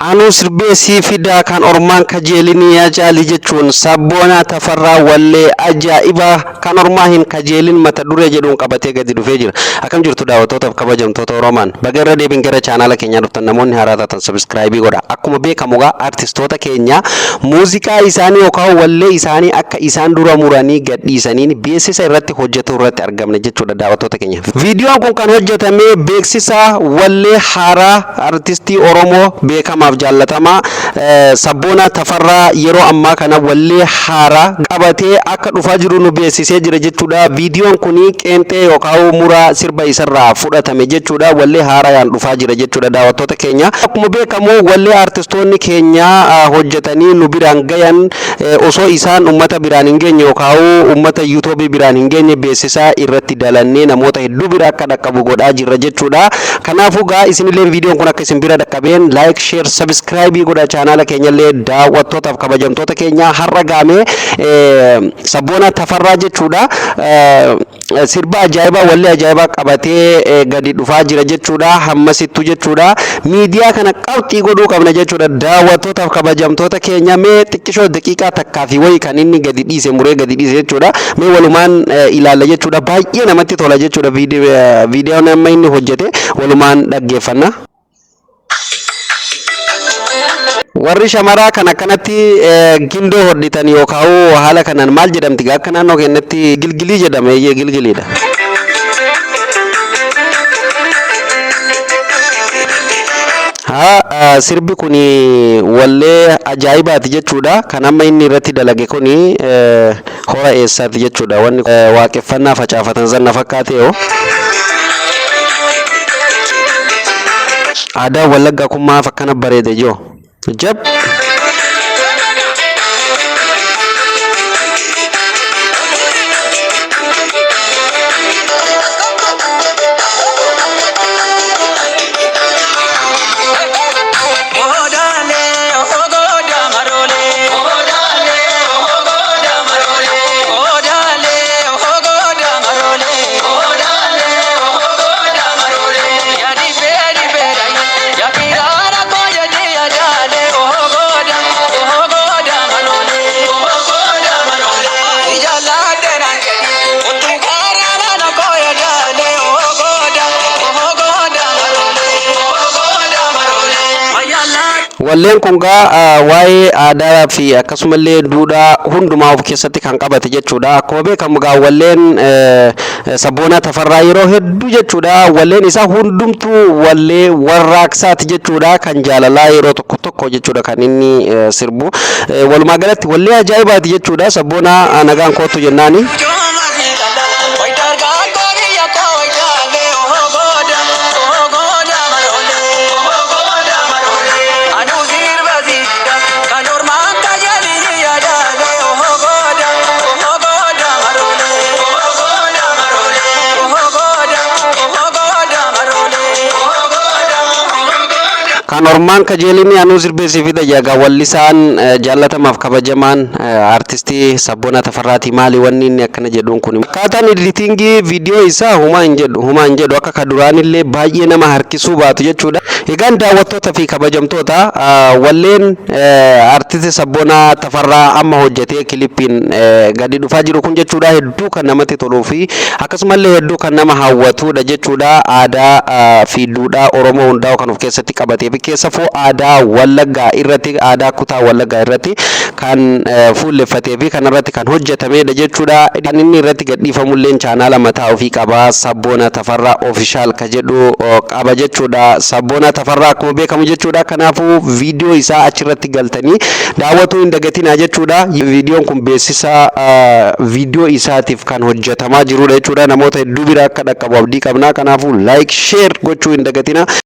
Anu sirbeesii fidaa kan ormaan kajeelini yaa jaali jechuun sabboonaa tafarraa wallee ajaa'iba kan ormaa hin kajeelin mata duree jedhuun qabatee gadi dhufee jira. Akkam jirtu daawwattootaaf kabajamtoota Oromaan. Baga irra deebiin gara chaanaala keenyaa dhuftan namoonni haaraa taatan sabiskiraayibii godha. Akkuma beekamugaa artistoota keenya muuziqaa isaanii yookaan wallee isaanii akka isaan dura muranii gadhiisaniin beeksisa irratti hojjetu irratti argamne jechuudha daawwattoota keenya. Viidiyoon kun kan hojjetame beeksisa wallee haaraa artistii Oromoo beekamaaf jaallatama sabboonaa tafarraa yeroo ammaa kana wallee haaraa qabatee akka dhufaa jiru nu beeksisee jira jechuudha. Viidiyoon kuni qeenxee yookaan muraa sirba isarraa fudhatame jechuudha. Wallee haaraan dhufaa jira jechuudha daawwattoota keenya. Akkuma beekamu wallee artistoonni keenya hojjetanii nu biraan gayan osoo isaan ummata biraan hin geenye yookaan ummata YouTube biraan hin geenye beeksisa irratti dalannee namoota hedduu bira akka dhaqqabu godhaa jirra jechuudha. Kanaafuu gaa isinillee viidiyoon kun akka isin bira dhaqqabeen like share subscribe godha chaanaala keenyallee daawwattootaaf kabajamtoota keenya har'a gaame sabboonaa tafarraa jechuudha. Sirba ajaa'ibaa wallee ajaa'ibaa qabatee gadi dhufaa jira jechuudha. Hammasittu jechuudha. Miidiyaa kana qabxii godhuu qabna jechuudha daawwattootaaf kabajamtoota keenya. Mee xiqqishoo daqiiqaa takkaa fi wayii kan inni gadi dhiise muree gadi dhiise jechuudha. Mee walumaan ilaalla jechuudha. Baay'ee namatti tola jechuudha viidiyoon amma inni hojjete walumaan dhaggeeffanna. Warri shamaraa kan akkanatti gindoo hodhitan yookaan haala kanaan maal jedhamti akka naannoo keenyatti gilgilii jedhama. Eeyyee gilgiliidha. Sirbi kuni wallee ajaa'ibaati jechuudha. Kan amma inni irratti dalage kuni hora eessaati jechuudha. Wanni waaqeffannaa facaafatan zanna fakkaatee aadaa Wallaggaa kun maaf akkana bareede joo jab walleen kun gaa waa'ee aadaa fi akkasumallee duudhaa hundumaa of keessatti kan qabate jechuudha. Akkuma beekamu gaa walleen sabboonaa tafarraa yeroo hedduu jechuudha. Walleen isaa hundumtuu wallee warraaqsaati jechuudha. Kan jaalalaa yeroo tokko tokko jechuudha kan inni sirbu. Walumaa galatti wallee ajaa'ibaati jechuudha. Sabboonaa nagaan kootu jennaani. Kan ormaan kajeelini anu sirbeesii fi tajaajila wallisaan jaallatamaaf kabajamaan artistii sabboonaa tafarraati maali wanni inni akkana jedhuun kun akkaataan editingii viidiyoo isaa humaa hin jedhu akka kaduraanillee baay'ee nama harkisuu baatu jechuudha. Egaan daawwattoota fi kabajamtoota walleen artistii sabboonaa tafarraa amma hojjetee kilippiin gadi dhufaa jiru kun jechuudha hedduu kan namatti toluu fi akkasumallee hedduu kan nama hawwatudha jechuudha. Aadaa fi duudhaa Oromoo hundaa'u kan of keessatti qabatee keessafuu aadaa Wallaggaa irratti aadaa kutaa Wallaggaa irratti kan fuulleffatee fi kan irratti kan hojjetamedha jechuudha. Kan inni irratti gadhiifamullee chaanaala mataa ofii qaba. Sabboonaa tafarraa official ka jedhu qaba jechuudha. Sabboonaa tafarraa akkuma beekamu jechuudha. Kanaafuu viidiyoo isaa achirratti galtanii daawwatuu hin dagatinaa jechuudha. Viidiyoon kun beeksisa viidiyoo isaatiif kan hojjetamaa jirudha jechuudha. Namoota hedduu bira akka dhaqqabu abdii qabna. Kanaafuu like share gochuu hin dagatinaa.